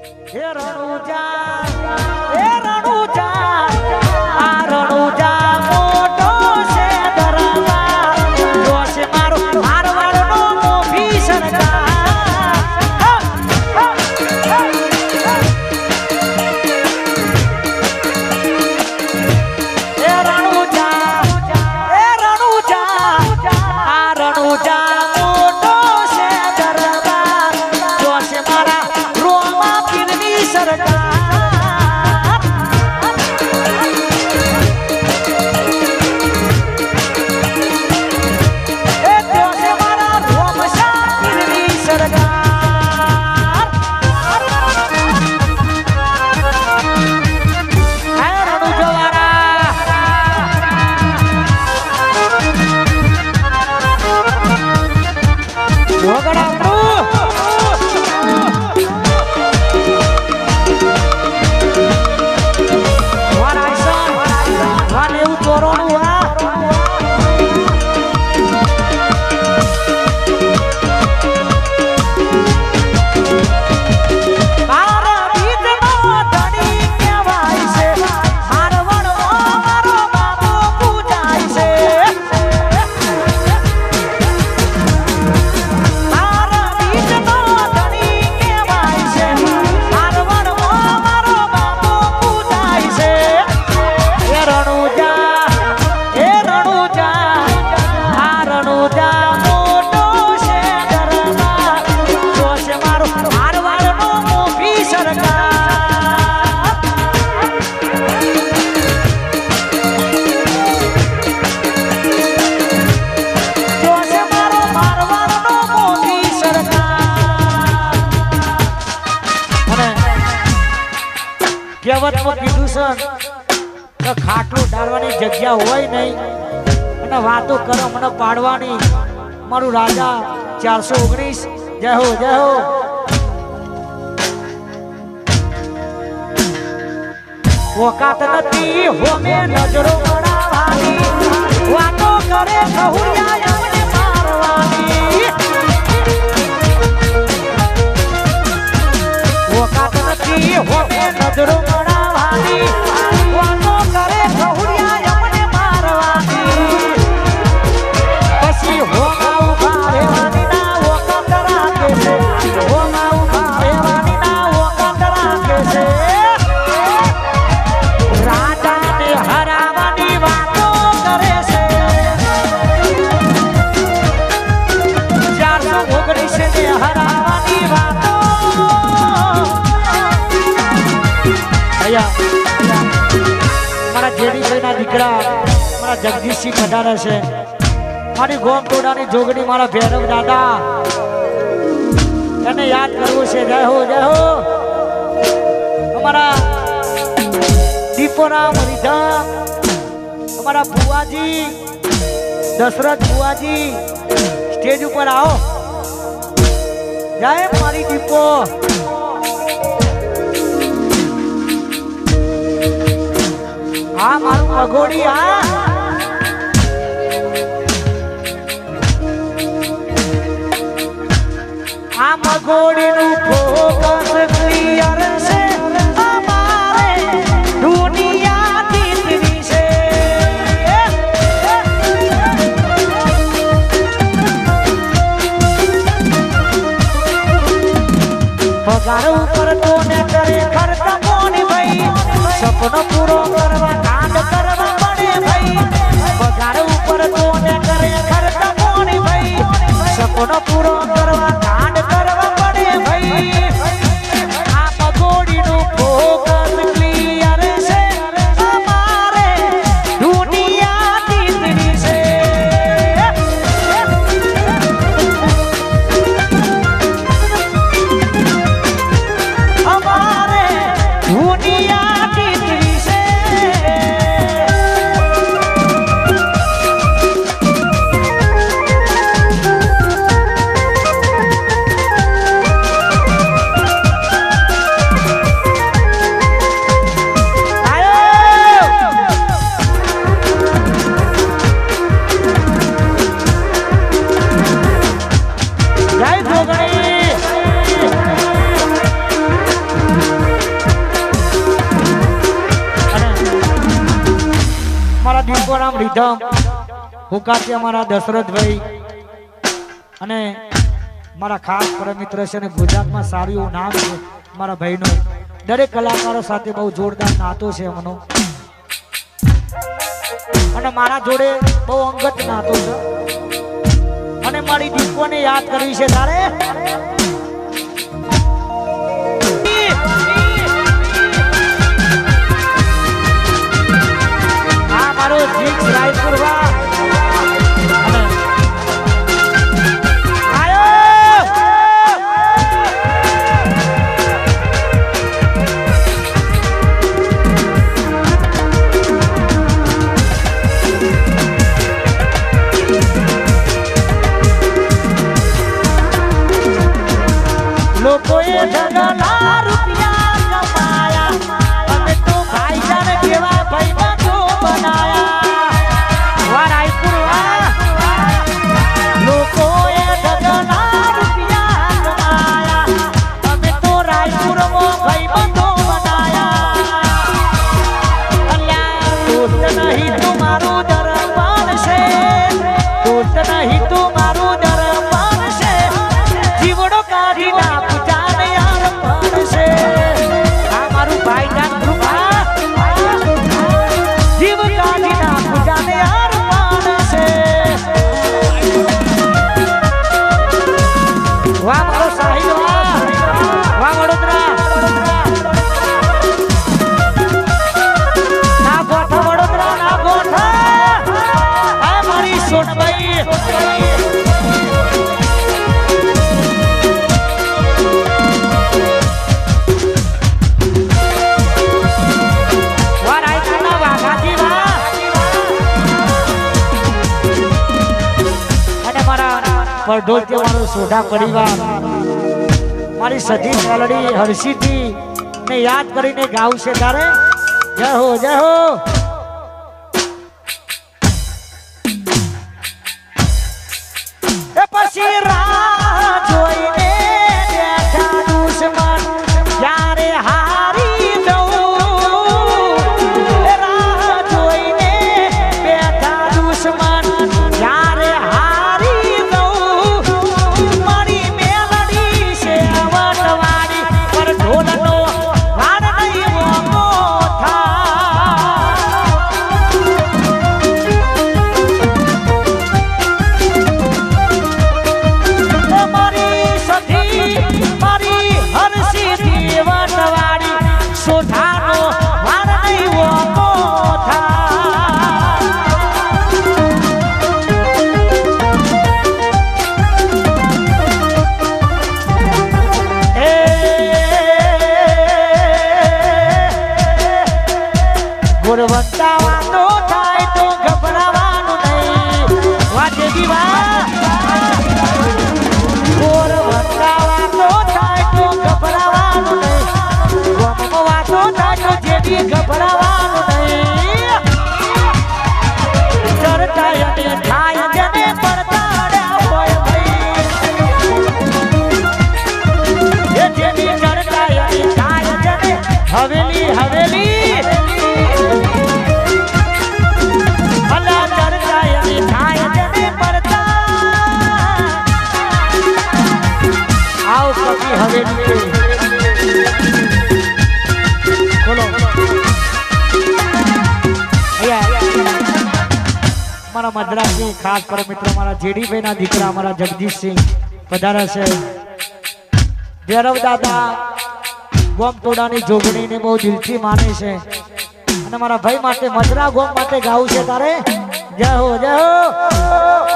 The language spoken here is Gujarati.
હે રણુજા હે રણુજા આ રણુજા મોટો છે દરબાર જોશે મારો મારવાડનો મોભી સરકાર ખાટલું ડાળવાની જગ્યા હોય નહીં અને વાતો કરો મને પાડવાની મારું રાજા 419 જય હો જય હો ઓકાત નથી હોમે નજરો ગણાવાની વાતો કરે કહુરિયા અમને મારવાની ઓકાત નથી હોમે નજરો ગણાવાની વાતો કરે કહુરિયા અમને મારવાની પછી હોમા ઉભા રહેવાની ના ઓકાત રાખે છે હોમા ઉભા રહેવાની ના ઓકાત રાખે છે રાજાને હરાવવાની વાતો કરે છે 419 ને હરાવવાની વાતો મારા જેડીભાઈના દીકરા મારા જગદીશસિંહ ખડારે છે મારી ગોમટોડાની જોગણી મારા ભૈરવ દાદા એને યાદ કરવું છે જય હો અમારા દીપોરામ હરિધામ અમારા બુઆજી દશરથ બુઆજી સ્ટેજ ઉપર આવો જય મારી દીપો આ મારું મગોડી આ મગોડીનું ફોકસ ક્લિયર છે અમારે દુનિયા જીતવી છે પગાર ઉપર તો ને કરે ખર્ચ કોની ભાઈ સપનો પૂરો કરવા કાંડ કરવા પડે ભાઈ પગાર ઉપર તો ને કરે ખર્ચ કોની ભાઈ સપનો પૂરો કરવા કાંડ કરવા પડે ભાઈ આ મગોડીનું ફોકસ ક્લિયર છે અમારે દુનિયા જીતવી છે અમારે દુનિયા જીતવી છે નામ રીધમ હુકાતી અમારા દશરથભાઈ અને મારા ખાસ પરમ મિત્ર છે અને ગુજરાતમાં સારું એવું નામ છે મારા ભાઈનું દરેક કલાકારો સાથે બહુ જોરદાર નાતો છે એમનો અને મારા જોડે બહુ અંગત નાતો છે અને મારી દીકરીને યાદ કરવી છે તારે આ મારો જીત રાયપુરવા લોકોએ ઢગલા રૂપિયા કમાયા અમે તો ભાઈજાન કેવા ભાઈમાં તો બનાયા વા રાયપુર લોકોએ ઢગલા રૂપિયા કમાયા અમે તો રાયપુરમાં ભાઈમાં તો બનાયા અલ્યા દોસ્ત નહીં તમારું દરબાર છે દોસ્ત નહીં તમારું દરબાર છે જીવડો કાઢી ના પરઢોલ કે મારો સોઢા પરિવાર મારી સધી મેલડી હર્ષિથી ને યાદ કરીને ગાવ છે તારે જય હો જય હો એ પછી રાહ જોઈને બેઠા દુશ્મન જ્યારે હારી દઉં રાહ જોઈને બેઠા દુશ્મન જ્યારે હવેલી હવેલી અલા ચરતા યની થાય જને પડતા આવ કભી હવેલી બોલો મારા મદ્રાસી ખાસ પર મિત્ર મારા જેડીભાઈ ના દીકરા મારા જગદીશસિંહ પધારા છે ભૈરવ દાદા ગોમ તોડાની જોગણીને બહુ દિલથી માને છે અને મારા ભાઈ માટે મજરા ગોમ માટે ગાવું છે તારે જય હો જય હો